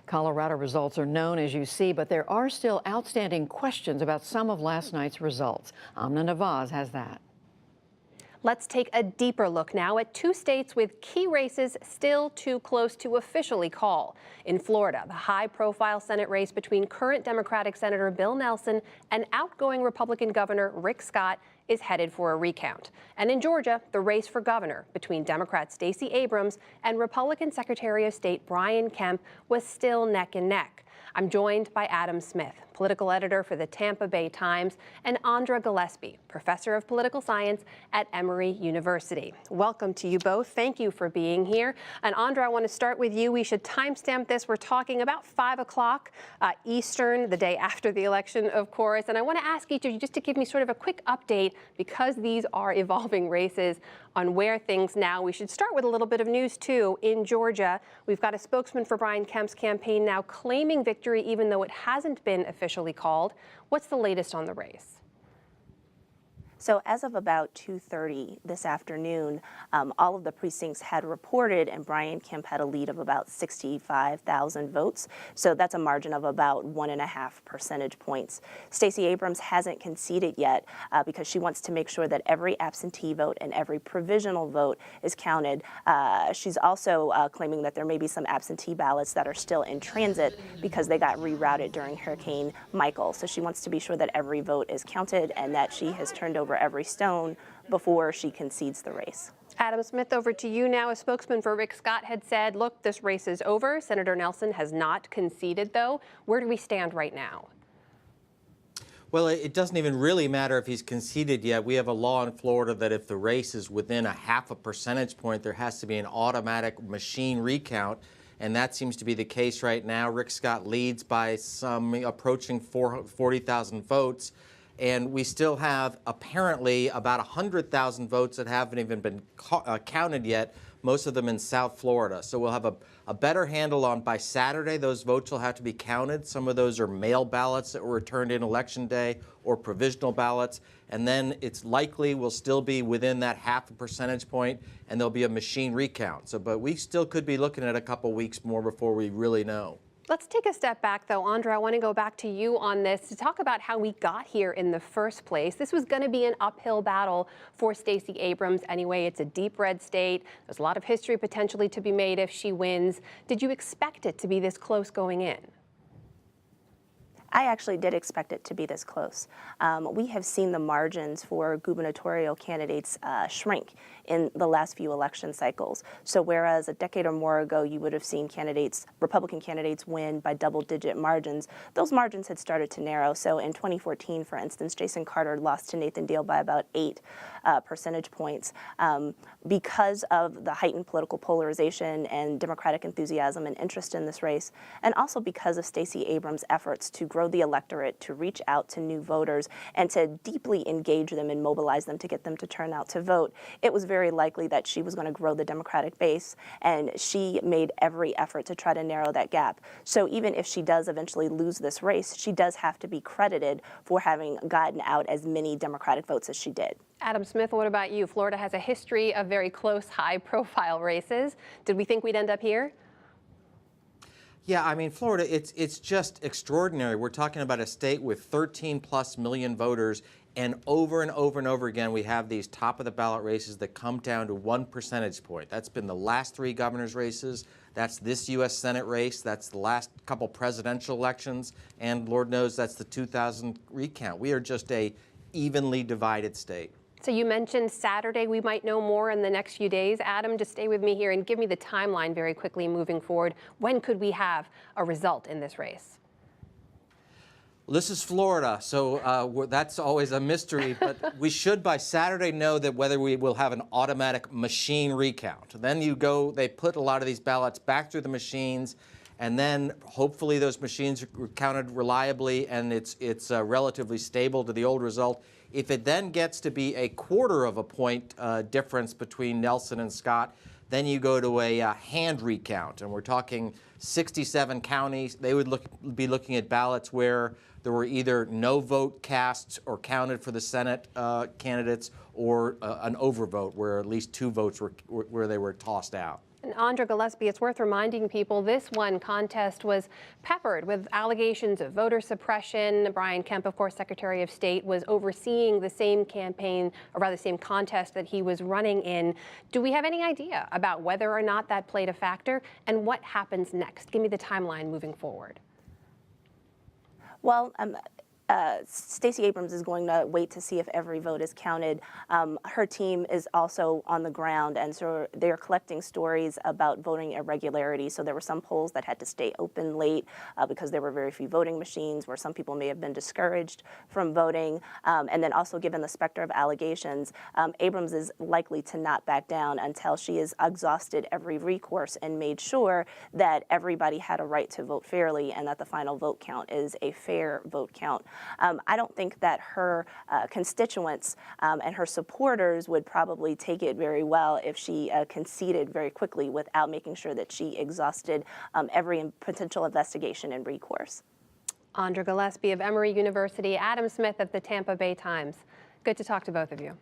Colorado results are known, as you see, but there are still outstanding questions about some of last night's results. Amna Nawaz has that. Let's take a deeper look now at two states with key races still too close to officially call. In Florida, the high-profile Senate race between current Democratic Senator Bill Nelson and outgoing Republican Governor Rick Scott is headed for a recount. And in Georgia, the race for governor between Democrat Stacey Abrams and Republican Secretary of State Brian Kemp was still neck and neck. I'm joined by Adam Smith, political editor for the Tampa Bay Times, and Andra Gillespie, professor of political science at Emory University. Welcome to you both. Thank you for being here. And Andra, I want to start with you. We should timestamp this. We're talking about 5 o'clock Eastern, the day after the election, of course. And I want to ask each of you just to give me sort of a quick update, because these are evolving races, on where things now. We should start with a little bit of news, too. In Georgia, we've got a spokesman for Brian Kemp's campaign now claiming victory, even though it hasn't been officially called. What's the latest on the race? So as of about 2:30 this afternoon, all of the precincts had reported, and Brian Kemp had a lead of about 65,000 votes. So that's a margin of about 1.5 percentage points. Stacey Abrams hasn't conceded yet because she wants to make sure that every absentee vote and every provisional vote is counted. She's also claiming that there may be some absentee ballots that are still in transit because they got rerouted during Hurricane Michael. So she wants to be sure that every vote is counted and that she has turned over every stone before she concedes the race. Adam Smith, over to you now. A spokesman for Rick Scott had said, look, this race is over. Senator Nelson has not conceded, though. Where do we stand right now? Well, it doesn't even really matter if he's conceded yet. We have a law in Florida that if the race is within 0.5 percentage point, there has to be an automatic machine recount. And that seems to be the case right now. Rick Scott leads by some approaching 40,000 votes. And we still have apparently about 100,000 votes that haven't even been counted yet, most of them in South Florida. So we'll have a better handle on by Saturday. Those votes will have to be counted. Some of those are mail ballots that were returned in Election Day or provisional ballots. And then it's likely we'll still be within that 0.5 percentage point, and there'll be a machine recount. So, but we still could be looking at a couple weeks more before we really know. Let's take a step back, though. Andra, I want to go back to you on this to talk about how we got here in the first place. This was going to be an uphill battle for Stacey Abrams anyway. It's a deep red state. There's a lot of history potentially to be made if she wins. Did you expect it to be this close going in? I actually did expect it to be this close. We have seen the margins for gubernatorial candidates shrink in the last few election cycles. So whereas a decade or more ago you would have seen candidates, Republican candidates, win by double-digit margins, those margins had started to narrow. So in 2014, for instance, Jason Carter lost to Nathan Deal by about 8 percentage points because of the heightened political polarization and Democratic enthusiasm and interest in this race, and also because of Stacey Abrams' efforts to grow the electorate, to reach out to new voters, and to deeply engage them and mobilize them to get them to turn out to vote. It was very likely that she was going to grow the Democratic base, and she made every effort to try to narrow that gap. So even if she does eventually lose this race, she does have to be credited for having gotten out as many Democratic votes as she did. Adam Smith, what about you? Florida has a history of very close, high-profile races. Did we think we'd end up here? Yeah, I mean, Florida, it's just extraordinary. We're talking about a state with 13+ million voters, and over and over and over again, we have these top-of-the-ballot races that come down to 1 percentage point. That's been the last 3 governor's races. That's this U.S. Senate race. That's the last couple presidential elections. And Lord knows that's the 2000 recount. We are just a evenly divided state. So you mentioned Saturday. We might know more in the next few days. Adam, just stay with me here and give me the timeline very quickly moving forward. When could we have a result in this race? This is Florida, so that's always a mystery, but we should by Saturday know that whether we will have an automatic machine recount. Then they put a lot of these ballots back through the machines, and then hopefully those machines are counted reliably and it's relatively stable to the old result. If it then gets to be 1/4 point difference between Nelson and Scott, then you go to a hand recount, and we're talking 67 counties. They would be looking at ballots where there were either no vote cast or counted for the Senate candidates, or an overvote where at least 2 votes were where they were tossed out. And Andra, Gillespie, it's worth reminding people this one contest was peppered with allegations of voter suppression. Brian Kemp, of course, Secretary of State, was overseeing the same campaign, or rather the same contest that he was running in. Do we have any idea about whether or not that played a factor and what happens next? Give me the timeline moving forward. Well, Stacey Abrams is going to wait to see if every vote is counted. Her team is also on the ground, and so they're collecting stories about voting irregularities. So there were some polls that had to stay open late because there were very few voting machines, where some people may have been discouraged from voting. And then also, given the specter of allegations, Abrams is likely to not back down until she has exhausted every recourse and made sure that everybody had a right to vote fairly and that the final vote count is a fair vote count. I don't think that her constituents and her supporters would probably take it very well if she conceded very quickly without making sure that she exhausted every potential investigation and recourse. Andra Gillespie of Emory University, Adam Smith of the Tampa Bay Times. Good to talk to both of you.